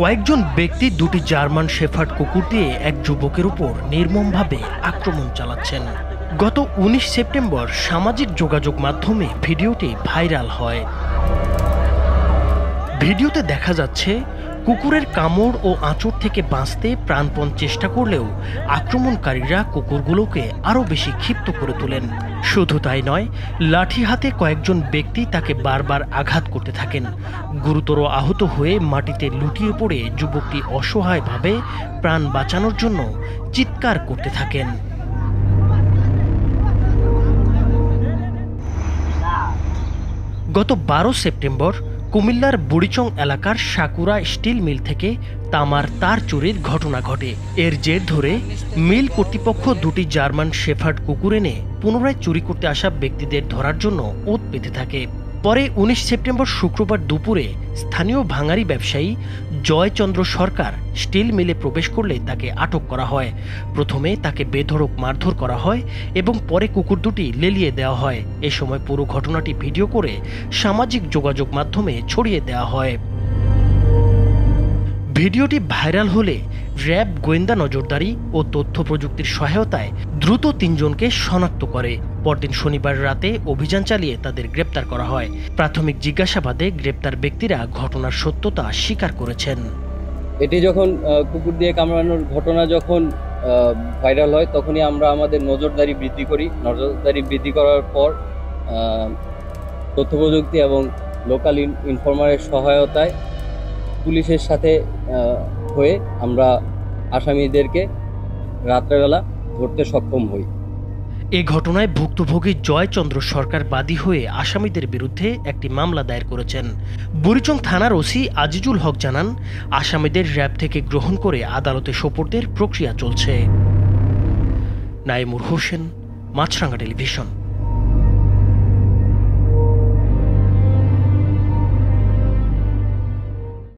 কয়েকজন ব্যক্তি দুটি জার্মান শেফার্ড কুকুর দিয়ে এক যুবকের উপর নির্মমভাবে আক্রমণ চালাচ্ছেন। গত ১৯ সেপ্টেম্বর সামাজিক যোগাযোগ মাধ্যমে ভিডিওটি ভাইরাল হয়। ভিডিওতে দেখা যাচ্ছে কুকুরের কামড় ও আঁচড় থেকে বাঁচতে প্রাণপণ চেষ্টা করলেও আক্রমণকারীরা কুকুরগুলোকে আরও বেশি ক্ষিপ্ত করে তোলেন। শুধু তাই নয়, লাঠি হাতে কয়েকজন ব্যক্তি তাকে বারবার আঘাত করতে থাকেন। গুরুতর আহত হয়ে মাটিতে লুটিয়ে পড়ে যুবকটি অসহায়ভাবে প্রাণ বাঁচানোর জন্য চিৎকার করতে থাকেন। গত ১২ সেপ্টেম্বর কুমিল্লার বুড়িচং এলাকার সাকুরা স্টিল মিল থেকে তামার তার চুরির ঘটনা ঘটে। এর জের ধরে মিল কর্তৃপক্ষ দুটি জার্মান শেফার্ড কুকুর এনে পুনরায় চুরি করতে আসা ব্যক্তিদের ধরার জন্য ওত পেতে থাকে। পরে ১৯ সেপ্টেম্বর শুক্রবার দুপুরে স্থানীয় ভাঙারি ব্যবসায়ী জয়চন্দ্র সরকার স্টিল মিলে প্রবেশ করলে তাকে আটক করা হয়। প্রথমে তাকে বেধড়ক মারধর করা হয় এবং পরে কুকুর দুটি লেলিয়ে দেওয়া হয়। এ সময় পুরো ঘটনাটি ভিডিও করে সামাজিক যোগাযোগ মাধ্যমে ছড়িয়ে দেওয়া হয়। ভিডিওটি ভাইরাল হলে র্যাব গোয়েন্দা নজরদারি ও তথ্য প্রযুক্তির সহায়তায় দ্রুত ৩ জনকে শনাক্ত করে। পরদিন শনিবার রাতে অভিযান চালিয়ে তাদের গ্রেপ্তার করা হয়। প্রাথমিক জিজ্ঞাসাবাদে গ্রেপ্তার ব্যক্তিরা ঘটনার সত্যতা স্বীকার করেছেন। এটি যখন কুকুর দিয়ে কামড়ানোর ঘটনা যখন ভাইরাল হয়, তখনই আমরা আমাদের নজরদারি বৃদ্ধি করি। নজরদারি বৃদ্ধি করার পর তথ্য প্রযুক্তি এবং লোকাল ইনফরমারের সহায়তায় পুলিশের সাথে হয়ে আমরা আসামিদেরকে রাত্রেবেলা ধরতে সক্ষম হই। এ ঘটনায় ভুক্তভোগী জয়চন্দ্র সরকার বাদী হয়ে আসামিদের বিরুদ্ধে একটি মামলা দায়ের করেছেন। বুড়িচং থানার ওসি আজিজুল হক জানান, আসামিদের র্যাব থেকে গ্রহণ করে আদালতে সোপর্দের প্রক্রিয়া চলছে। নাইমুর হোসেন, মাছরাঙ্গা টেলিভিশন।